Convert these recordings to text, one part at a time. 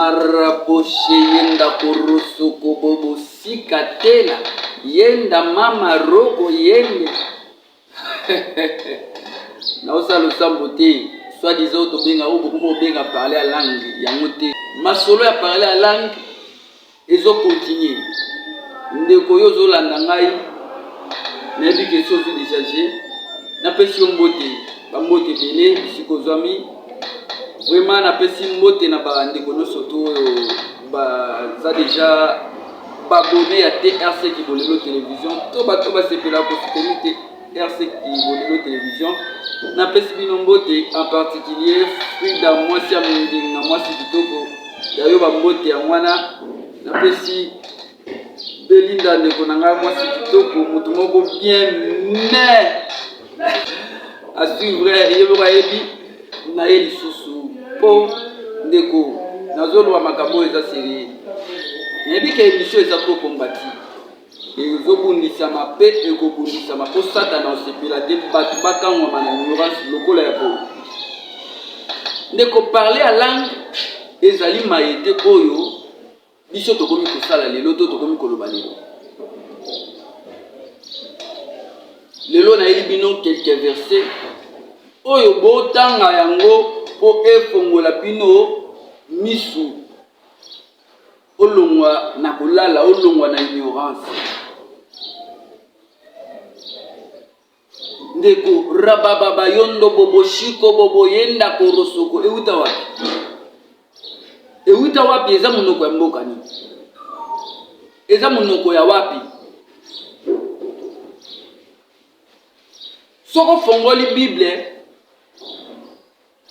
maraposhe yenda korosoko bobo sikatela yenda mama roko yende na osalo sambote soit disant to benga ou beaucoup benga parler à langue yango te masolo ya parler à langue ezo continuer ndeko yo zo landa ngai na bi ke so décharger na pesi mbote ba mbote bele bisiko zwami vraiment na pesi mbote na ba ndeko no soto ba za déjà abonné à TRC qui bolelo télévision to ba sepela ko soutenir TRC qui bolelo télévision na pesi bino mbote en particulier Frida mwasi ya mindinga mwasi kitoko ya yo ba mbote ya mwana na pesi Belinda ndeko nanga mwasi kitoko mutu moko bien mais à suivre yebora yebi na ye lisusu po ndeko nazolwa makambo eza série yebi ke émission eza trop kombati ezobundisama pe ekobundisama po satana osepela te bato bakangwama na ignorance lokola ya po ndeko parler à langue ezali mayete oyo biso tokomi kosala lelo to tokomi koloba lelo na yeli bino quelques versets oyo botanga yango po efongola bino misu olongwa na kolala olongwa na ignorance ndeko rababa yondo bobo shiko bobo yenda korosoko euta wapi eza monoko ya mboka ni eza monoko ya wapi soko fongoli Bible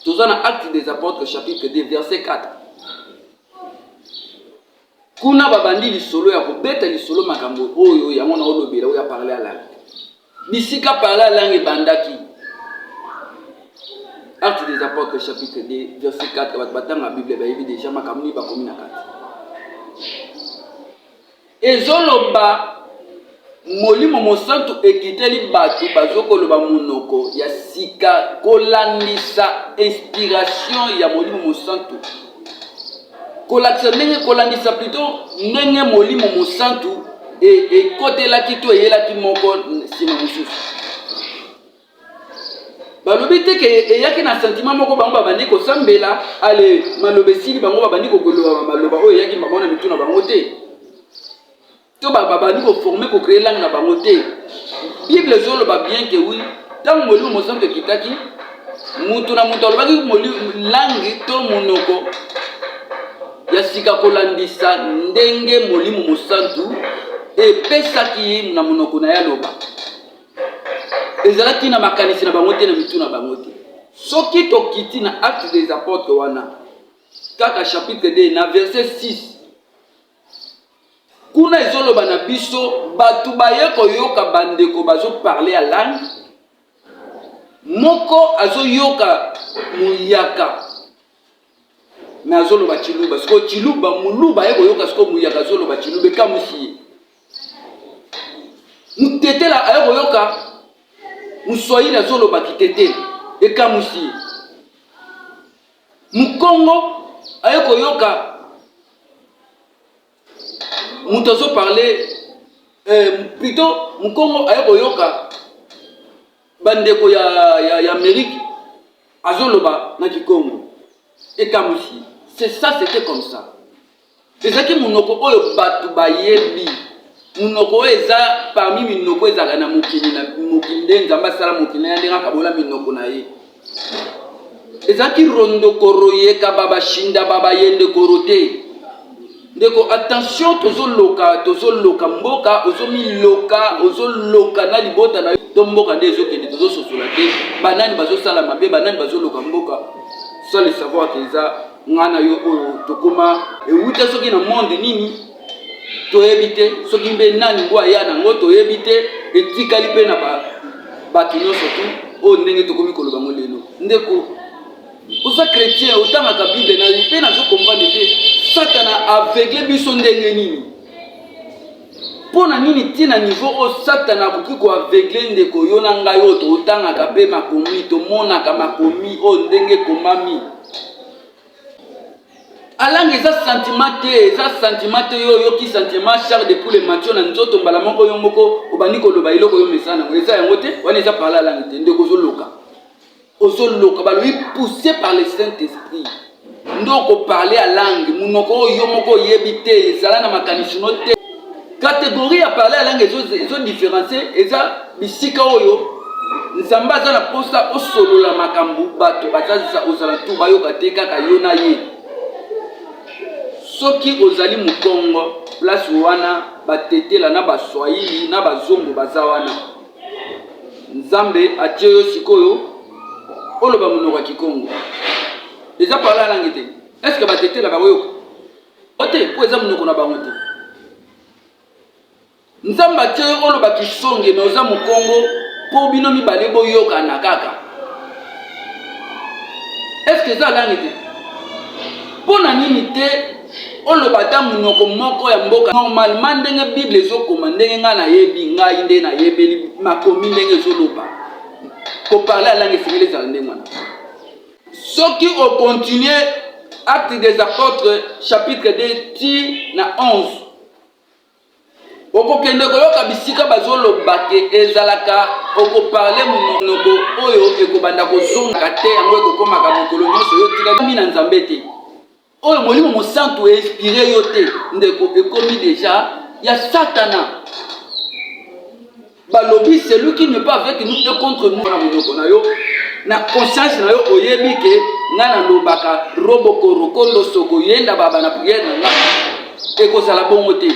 dans Actes des Apôtres chapitre 2 verset 4 kuna babandi lisolo ya kobeta lisolo makambo oyo yango na olobela oya parler à langue bisika parler à langue bandaki Actes des Apôtres chapitre 2 verset 4 batanga Bible ba yebi déjà makambo ni bakomi na kati ezoloba molimo mosantu ekiteli batu bazokoloba monoko ya sika kolandisa inspiration ya molimo mosantu kolakisa ndenge kolandisa plutôt ndenge molimo mosantu ekotelaki to eyelaki moko nsima mosusu balobi te ke eyaki na sentiment moko bango babandi kosambela ale maloba esili bango babandi kokoloba maloba oyo eyaki bango na mituna bango te to babandi koforme kocréer langue na bango te Bible zoloba bien que oui tant molimo mosantu ekitaki mutu na mutu alobaki langue to monoko ya sika kolandisa ndenge molimo mosantu epesaki na monoko na yaloba ezalaki na makanisi na bango te na mitu na bango te soki tokiti na Actes des Apôtres wana kaka chapitre 2 na verset 6 kuna ezoloba na biso batu baye koyoka bandeko bazo parler à langue moko azoyoka muyaka mais azoloba chiluba siko chiluba muluba ye koyoka siko muyaka azoloba chiluba kamusi mutetela aye koyoka muswahili azoloba kitetela ekamusi mukongo aye koyoka mutu azo parler plutôt mukongo aye koyoka bandeko ya Amérique azoloba na kikongo ekamusi c'est ça, c'était comme ça. C'est ça qui monoko oyo batu bayebi monoko eza parmi minoko ezaka na mokili na mokili nzamba sala mokili ya ndenga kabola minoko na ye ezaki rondo koroye ka baba shinda baba yende korote ndeko attention tozoloka mboka ozoloka na libota na to mboka nde ezokende tozososola te banani bazosala mabe banani bazoloka mboka sans le savoir que eza ngana yo oyo tokoma euta soki na monde nini toyebite soki mbe nani ngwa ya nango toyebite etikali pe na bato nyonso tu oyo ndenge tokomi koloba ngo lelo ndeko oza chrétien otangaka Bible na mpe nazokomprendre te satana aveugle biso ndenge nini mpona nini ntina niveau oyo satana akoki koaveugle ndeko yo na ngai oyo totangaka mpe makomi tomonaka makomi oyo ndenge komami Alang eza sentiment te yo ki sentiment char de poule matio na nzoto mbala moko yo moko obandi koloba eloko yo mesana eza yango te wana eza parler à langue te ndeko ozoloka balobi poussé par le Saint-Esprit ndoko parler à langue munoko yo moko yebi te ezala na makanisi no te catégorie ya parler à langue ezo différencier eza bisika oyo nzambe aza na posa osolola makambo bato bazazisa ozala tu bayoka te kaka yo na ye soki ozali mukongo place wana batetela na baswahili na bazongo baza wana nzambe atie yo sikoyo oloba monoko ya kikongo eza parler à langue te est-ce que batetela bakoyoka ote po eza monoko na bango te nzambe atie yo oloba kisonge me oza mukongo po bino mibale boyokana kaka est-ce que eza langue te mpo na nini te oloba ta monoko moko ya mboka normalement ndenge bible ezokoma ndenge ngai nayebi ngai nde nayebeli makomi ndenge ezoloba koparle à langue esengeli ezala ndenge wana soki okontinue acte des apôtres chapitre 2 ti na 11 okokende koyoka bisika bazoloba te ezalaka okoparle monoko oyo ekobanda kozongaka te yango ekokomaka mokolo nyonso yo tikami na nzambe te oyo molimo mosantu inspiré yo te ndeko ekomi déjà ya satana balobi celui qui n'est pas avec nous est contre nous na monoko na yo na conscience na yo oyebi ke nga na lobaka robokoroko losoko yenda baba na prière na nga ekozala bongo te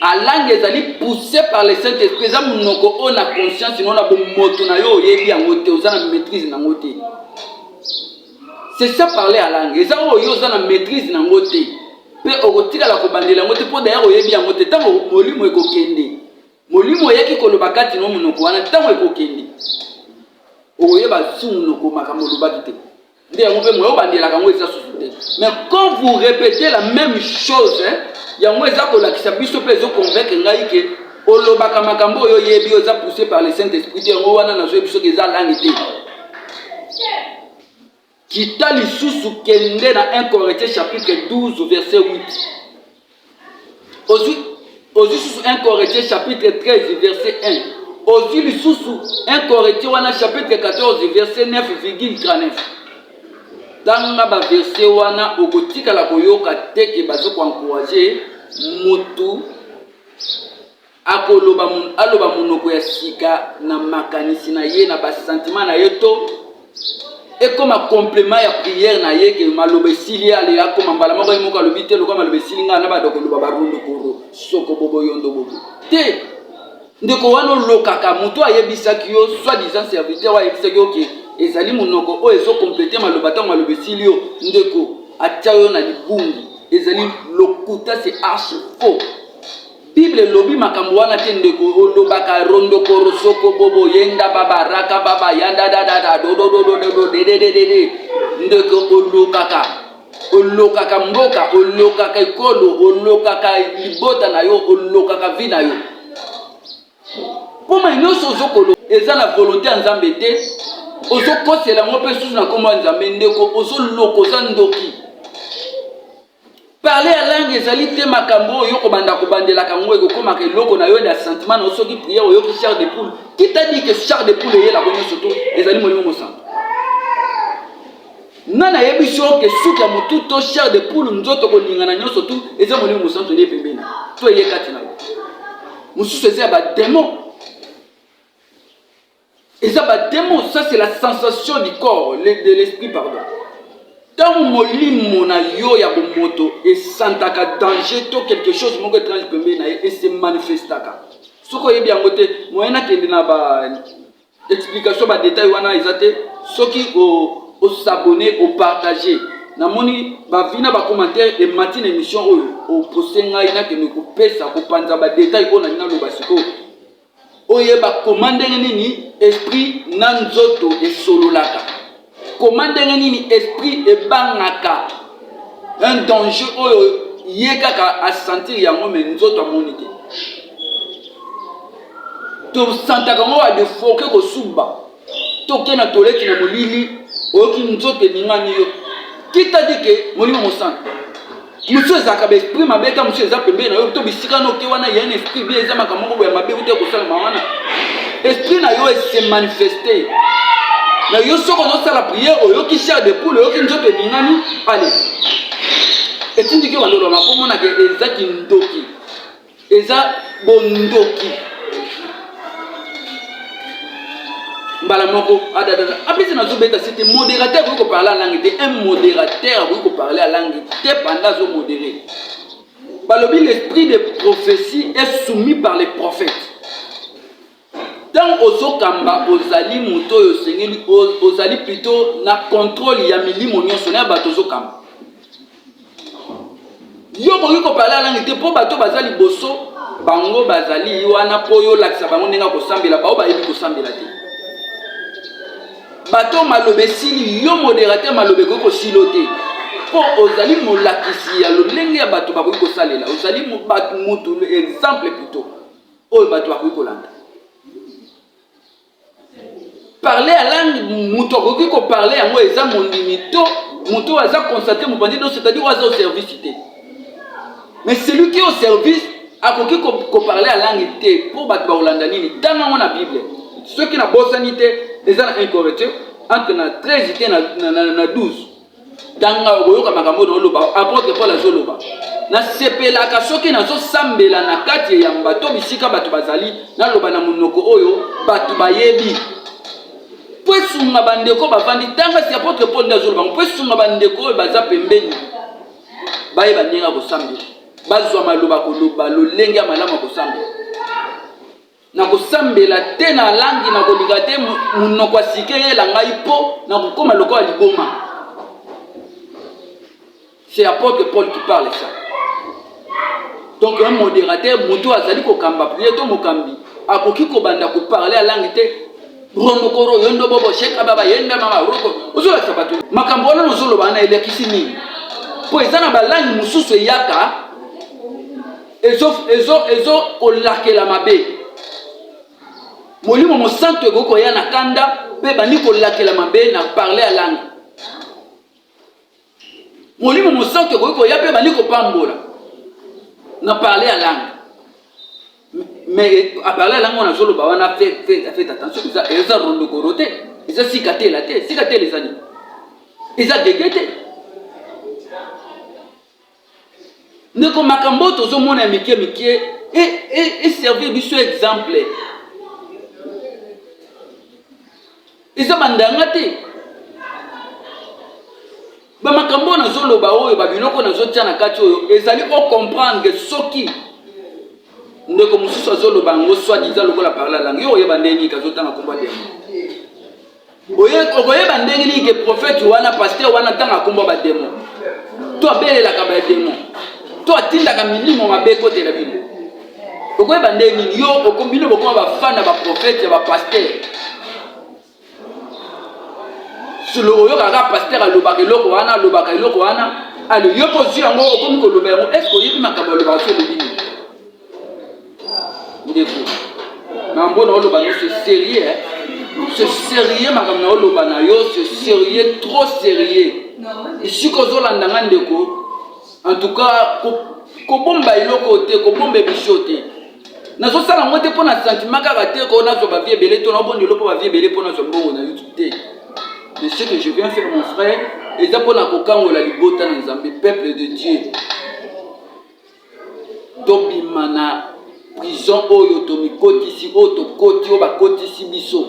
alangue ezali poussé par le Saint-Esprit eza monoko oyo na conscience no na bomoto na yo oyebi yango te oza na maîtrise nango te c'est ça parler à langue eza oyo oza na maîtrise nango te mpe okotikala kobandela yango te mpo d'ailleurs oyebi yango te ntango molimo ekokende molimo oyaki koloba kati no monoko wana ntango ekokende okoyeba su monoko makambo olobaki te nde yango mpe moyo obandelaka yango eza susu te mais quand vous répétez la même chose yango eza kolakisa biso mpe ezoconvaincre ngai ke olobaka makambo oyo oyebi eza poussé par le Saint-Esprit te yango wana nazoyebi soki eza langue te kita lisusu kende na 1 Corinthiens chapitre 12 verset 8 ozwi susu 1 Corinthiens chapitre 13 verset 1 ozwi lisusu 1 Corinthiens wana chapitre 14 verset 9,39 tanga baverse wana okotikala koyoka te ke bazokoencourage mutu aloba monoko ya sika na makanisi na ye na basentiment na ye to ekoma complément ya prière na ye ke maloba esili ale akoma mbala moko ye moko alobi te lokwa maloba esili ngai na badokoloba barundokoro soko bobo yondo bobo te ndeko wana olokaka moto ayebisaki yo soi-disant serviteur ayebisaki yo ke ezali monoko oyo ezokomplete maloba ntango maloba esili yo ndeko atia yo na libungi ezali lokuta c'est archi faux bible lobi makambo wana te ndeko olobaka rondokoro soko bobo yenda baba raka baba yanda dada dododododo dededede ndeko olokaka mboka olokaka ekolo olokaka libota na yo olokaka vi na yo poma nyonso ozokolo eza na volonté ya nzambe te ozokosela ngo mpe susu na kombo ya nzambe ndeko ozoloko oza ndoki parler à langue ezali te makambo oyo kobanda kobandelaka ngo ekokomaka eloko na yo ya sentiment na soki prière oyoki char de poule qui t'a dit que char de poule eyelaka nyonso to ezali molimo mosantu nga nayebi so ke suki ya motu to char de poule nzoto kolingana nyonso tu eza molimo mosantu eye pembeni to eye kati na yo mosusu eza ya badémon eza badémon ça c'est la sensation du corps de l'esprit pardon tant molimo na yo ya bomoto esantaka danger to quelque chose moko étrange pembeni na ye et se manifestaka soki oyebi yango te moyen nakende na baexplication badétail wana eza te soki osabone opartage namoni bavina bacommentaire emati na émission oyo opose ngai nakende kopesa kopanza badétail oyo nali naloba sikoyo oyeba koma ndenge nini esprit na nzoto esololaka koma ndenge nini esprit ebangaka un danger oyo ye kaka asentir yango me nzoto amoni te tosantaka ngo badefoke kosuba toke na toleki na molili oyoki nzoto eningani yo Qui t'a dit que Molimo Monsanto? Monsieur Zakabe esprit mabeka monsieur Zapembe na yo to bisika no ke wana ya un esprit bien za makamoko ya mabe ute ko sala mawana. Esprit na yo se manifester. Na yo soko no sala prière oyo ki chair de poule oyo ki nzoto ningani allez. Et tu dis que wando na ko mona ke ezaki ndoki. Eza bondoki. Balamoko adada après na zobeta c'était modérateur pour parler à langue était un modérateur pour parler à langue était pendant zo modéré. Balobi l'esprit de prophétie est soumis par les prophètes. Tant ozokamba ozali muto yo sengeli ozali plutôt na contrôle ya milimo nyonso na bato ozokamba. Yo ko parler à langue était pour bato bazali bosso bango bazali wana poyo lakisa bango ndenga ko sambela ba obayebi ko sambela te. Bato malobe sili yo modérateur malobe ko siloté po ozali molakisi ya lolenge ya bato ba ko salela ozali bato mutu exemple plutôt o bato ba ko landa parler à langue mutu ko parler yango eza mondimito mutu aza constater mo bandi donc c'est-à-dire aza au service té mais celui qui est au service a ko parler à langue té pour bato ba olanda nini tanga na Bible ceux qui na bosanité les gens incorrects entre na 13 et na 12 danga oyoka makambo no loba apôtre Paul azoloba na sepelaka soki na zo sambela na kati ya mbato bisika bato bazali na loba na monoko oyo bato bayebi poesunga bandeko bavandi tanga si apôtre Paul ndazoloba poesunga bandeko oyo baza pembeni bayeba ndenga kosambela bazwa maloba koloba lolenge ya malamu kosambela na kosambela te na langi na kolinga te monoko asike yela ngai po na kokoma lokola liboma. C'est apôtre Paul qui parle ça. Donc un modérateur moto azali ko kamba prier to mokambi akoki ko banda ko parler à langue te rondokoro yondo bobo sheka baba yenda mama roko ozola sabatu makambo na nozolo bana elekisi ni po ezana ba langue mususu yaka ezo kolakela mabe. Molimo Monsanto egoko ya na kanda pe bani ko lakela mabe na parler à langue. Molimo Monsanto egoko ya pe bani ko pambola na parler à langue. Mais à parler à langue on a solo ba wana fait attention ça eza rondo korote eza sikate la tête sikate les années. Eza degete. Ndeko makambo tozo mona mikie et servir biso exemple. Ils ont mandangate. Ba makambo na zolo ba oyo ba biloko na zotia na kati oyo ezali o comprendre que soki ndeko mususu zolo ba ngo soit disant lokola parler la langue yo yeba ndeni kazota na komba demo. Oye ba ndeni ke prophète wana pasteur wana tanga komba ba demo. To abelela ka ba demo. To atinda ka milimo mabe kote na bino. Oye ba ndeni yo okombino bokoma ba fana ba prophète ba pasteur. Sur le royo kaka pasteur alobaka eloko wana ale yo posi yango okomi koloba yango est-ce que oyebi makambo alobaka so elobini ndeko na mbona oloba no c'est sérieux makambo na oloba na yo c'est sérieux trop sérieux ici kozolanda nga ndeko en tout cas kobomba eloko te kobomba biso te nazosala ngo te mpo na sentiment kaka te ko nazwa bavie ebele to na obondelo mpo bavie ebele mpo nazwa mbongo na youtube te. Mais ce que je viens faire, mon frère, et c'est pour la cocango la libota dans Zambie, peuple de Dieu. Tobimana, prison, oyo, tomikoti ici, oto, koti, oba, koti ici, biso.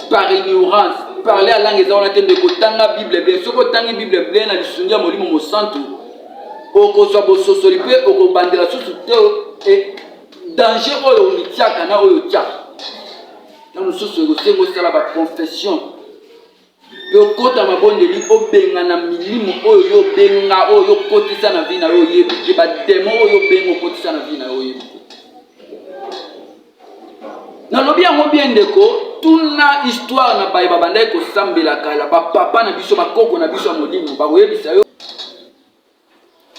Par ignorance, parler à langue, on a de kotanga Bible, bien sûr, kotanga Bible, bien, à l'issundia, molimo, mosanto. Oko, sobo, sosolipe, oko, bandela, sosute, et danger, oyo, mitiaka, na, oyo, tia. Dans le sens, c'est la confession. Pe okota mabondeli obenga na milimo oyo yo benga oyo kotisa na vina oyo yebi ba demo oyo benga kotisa na vina oyo yebi na lobi yango bien ndeko tuna histoire na baye babandai ko sambela kala ba papa na biso bakoko na biso molimo ba oyebisa yo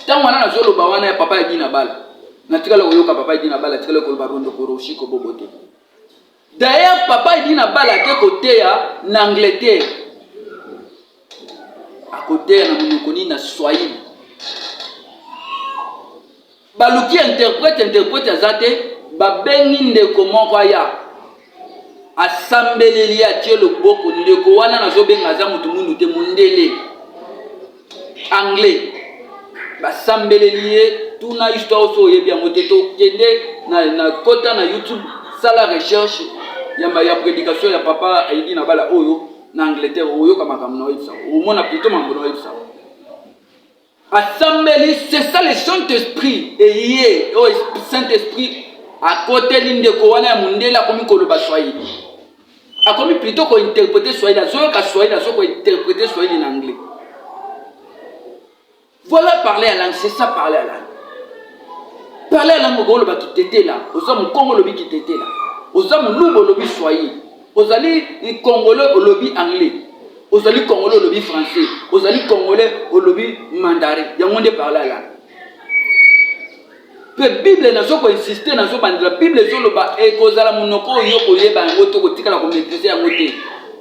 tango wana na zolo ba wana ya papa ya dina bala na tikala oyoka papa ya dina bala tikala ko ba rondo ko roshiko bobote d'ailleurs papa ya dina bala ke kote ya na Angleterre. à côté na monokoni na Swahili. Baluki interprète azate babengi ndeko moko ya asambeleli atie loboko ndeko wana nazobenga za mutu mundu te mundele anglais basambeleli ye tuna histoire so yebi yango te tokende na kota na YouTube sala recherche ya prédication ya papa aidi na bala oyo na Angleterre oyo kama kamno oyisa omona plutôt mambo oyisa assembly c'est ça le Saint-Esprit et yé o Saint-Esprit à côté l'indeko wana ya mundela komi koloba Swahili akomi plutôt ko interpréter Swahili azo ka Swahili azo ko interpréter Swahili en anglais. Voilà parler à langue, c'est ça parler à langue. Parler à langue au batu tété là, aux hommes Congo lobi qui tété là, aux hommes Lubo lobi Swahili, aux alliés Congolais au lobby anglais, aux alliés Congolais au lobby français, aux alliés Congolais au lobby mandarin. Il y a un monde parler à langue. La Bible n'a pas insisté dans la Bible est le bas et cause la monoko yoko yeba ngoto kotika la maîtriser ngote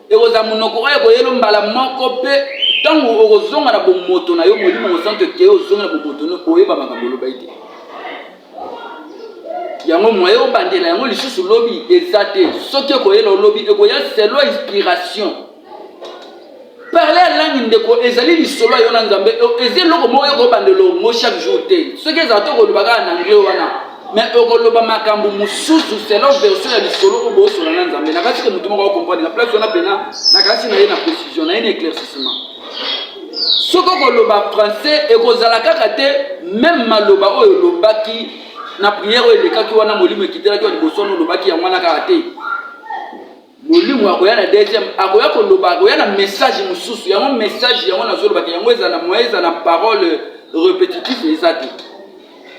et cause la monoko yoko yelo mbala moko pe tango ozonga na bomoto na yo molimo mosante ke ozonga na bomoto no oyeba makambolo baite yango moyo bandela yango lisusu lobi ezate soki ko yelo lobi eko ya selo inspiration parler à langue ndeko ezali lisolo yo na nzambe ezeli loko moyo ko bandelo mo chaque jour te soki ezato ko lobaka na anglais wana mais ko loba makambo mususu selo version ya lisolo ko bo solo na nzambe na kasi ke mutu moko comprendre na place ona pena na kasi na ye na précision na ye éclaircissement soko ko loba français e ko zala kaka te même maloba oyo lobaki na prière oyo lekaki wana molimo ekitelaki wa liboso no lobaki ya mwana kaka te molimo akoya na deuxième akoya ko loba akoya na message mususu yango message yango na zolobaki yango eza na parole répétitive ezate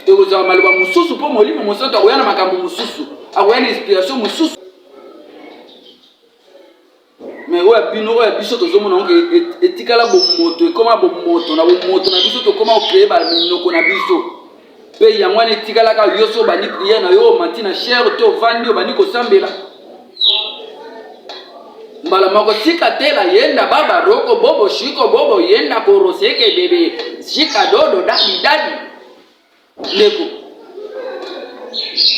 e ko zala maloba mususu po molimo mosanto akoya na makambo mususu akoya na inspiration mususu mais ouais bino ouais biso tozomona ngo etikala bomoto ekoma bomoto na biso tokoma okeye ba minoko na biso pe yango ne etikala ka yoso bani prière na yo matina cher te ovandi obani kosambela mbala moko sika tela yenda baba roko bobo shiko bobo yenda koroseke bebe shika dodo dadi leko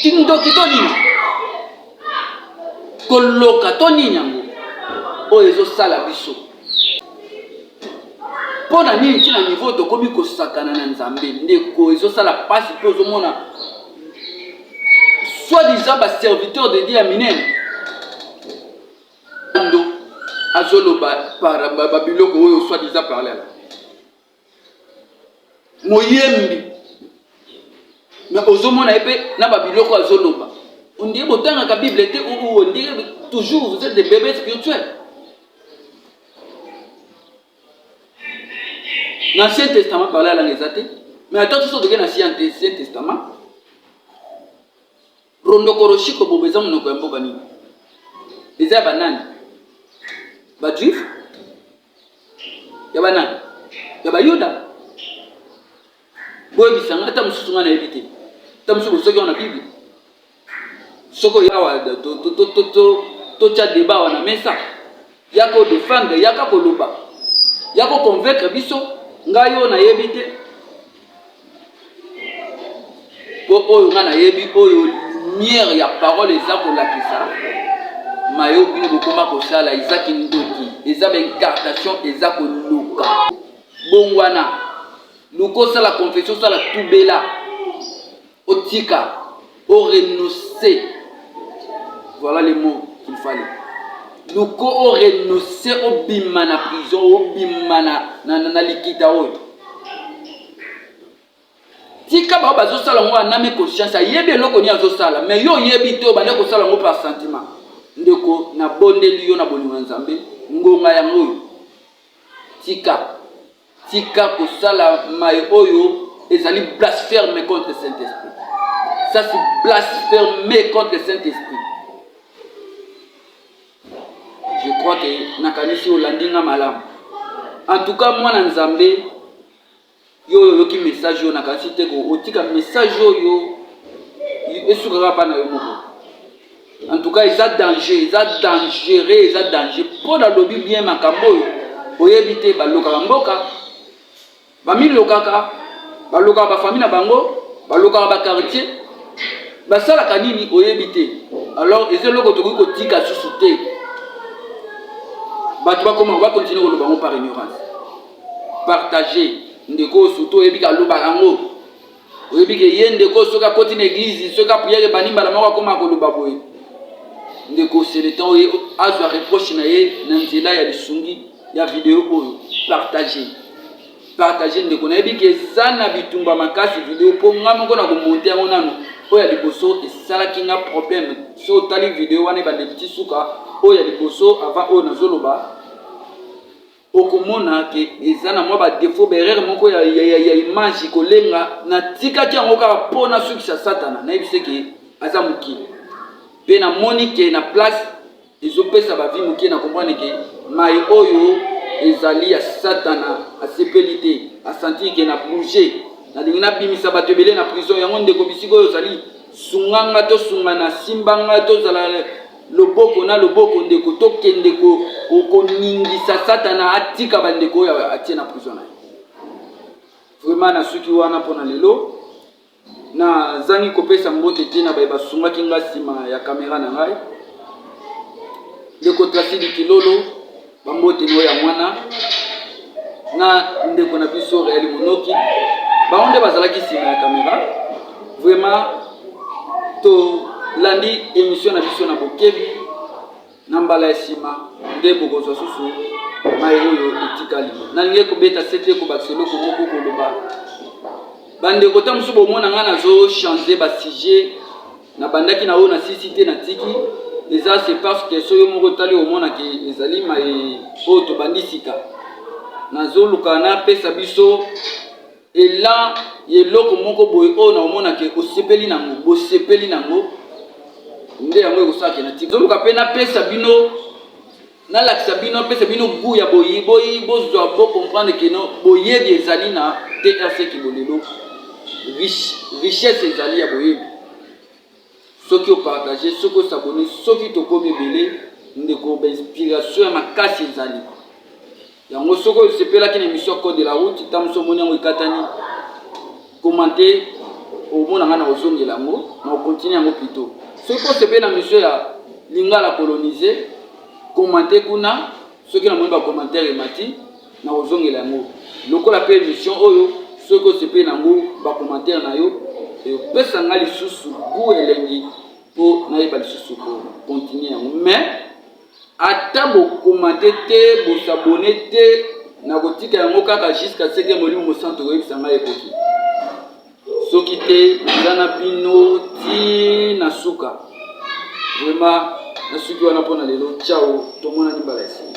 tindo kitoni koloka toni nyango o ezo sala biso pona nini tina niveau to komi ko sakana na nzambe ndeko ezo sala passe pe ozo mona soi-disant ba serviteur de Dieu aminene ndo azoloba para babiloko oyo soi-disant parler là moyembi mais ozo mona epe na babiloko azoloba on dit botanga ka Bible te ou on dit toujours vous êtes des bébés spirituels. L'Ancien Testament parlait à la langue, mais attends, tout ce que l'Ancien Testament, Rondokoroshi ko bobeza munoko ya mboka nini? Eza banani? Ba juif? Ya banani? Ya bayuda? Boye bisanga ata mususu ngana ebite. Ta mususu soki on a Bible. Soko yawa to cha débat wana mesa. Yako défendre, yaka koloba. Yako convaincre biso ngayo na yebite po oyo nga na yebi oyo lumière ya parole eza kolakisa mayo bino bokoma kosala ezaki ndoki eza baincarnation eza koluka bongwana lukosala confession sala tubela otika o renoncer voilà les mots qu'il fallait luko o renoncer o bima na prison o bima na likita oyo tika ba bazosala ngo aname conscience yebi eloko ni azosala mais yo yebi te obande kosala ngo par sentiment ndeko na bondeli yo na bolingo nzambe ngonga ya ngoyo tika kosala mai oyo ezali blasphème contre le Saint-Esprit. Ça c'est blasphémer contre le Saint-Esprit. Je crois que nakanisi olandinga malam. En tout cas moi na nzambe yo ki message yo nakanisi te ko otika message yo esukaka pa na yo moko. En tout cas, il y a danger, il y a dangereux, il y a danger. Pour la lobby bien makambo, oyebite baloka mboka bamilokaka baloka ba famille na bango baloka ba quartier basala kanini oyebite. Alors ezoloko tokoki kotika susu te bato bakoma ba continuer koloba ngo par ignorance. Partager ndeko surtout oyebika loba yango oyebike ye ndeko soka koti na église soka prière banimba na moko koma koloba boye ndeko c'est le temps azwa reproche na ye na nzela ya lisungi ya vidéo oyo. Partager ndeko na yebike sana bitumba makasi vidéo po nga moko na komonte yango nano oyo ya liboso esalaki nga problème so tali vidéo wana bande petit suka oyo ya liboso avant oyo nazoloba okomona ke eza na mwa ba défaut berere moko ya image kolenga na tikaki yango kaka mpona sukisa satana nayebise ke aza moki mpe namoni ke na place ezopesa bavi moki na comprendre ke mai oyo ezali ya satana asepeli te asanti ke na bouge nalingi nabimisa bato ebele na prison yango ndeko bisika oyo ozali sunganga to sungana simbanga tozala loboko na loboko ndeko tokende koningisa satana atika bandeko oyo atie na prison na ye. Vraiment na suki wana mpona lelo nazangi kopesa mbote te na baye basungaki nga nsima ya kamera na ngai ndeko Tracide Kilolo bambote no ya mwana na ndeko na biso Réali Monoki bango nde bazalaki nsima ya kamera. Vraiment to landi émission na biso na bokebi na mbala ya nsima nde bokozwa susu mai oyo etikali nalingi kobeta sete kobakisa eloko moko koloba bandeko ta mosusu bomona nga nazochanger basujet na bandaki na oyo na sisi te na tiki eza c'est parce que soyo moko tali omonaki ezali mai oyo tobandi sika nazoluka napesa biso elan eloko moko boye oyo na omonaki osepeli nango bosepeli nango nde yango ekosalaki na tiki zoluka mpe napesa bino nalakisa bino pesa bino goût ya boyi bozwa bocomprendre ke no boyebi ezali na TRC Kibolelo richesse ezali ya boyebi soki opartage soki osabone soki tokomi ebele ndeko bainspiration ya makasi ezali yango soki osepelaki na émission Code de la route tamoso omoni yango ekatani commenter omona nga na kozongela yango na okontinue yango plutôt soki osepeli na mission ya lingala coloniser commenter kuna soki na moni ba commentaire emati na kozongela yango lokola pe émission oyo soki osepeli nango ba commentaire na yo epesa nga lisusu goût elengi mpo nayeba lisusu ko continuer yango mais ata bokomante te bosabone te na kotika yango kaka jusqu'à ce que molimo mosanto koyebisa ngai ekoki soki te eza na bino ti na suka vraiment nasuki wana mpona lelo ciao tomona ni balasi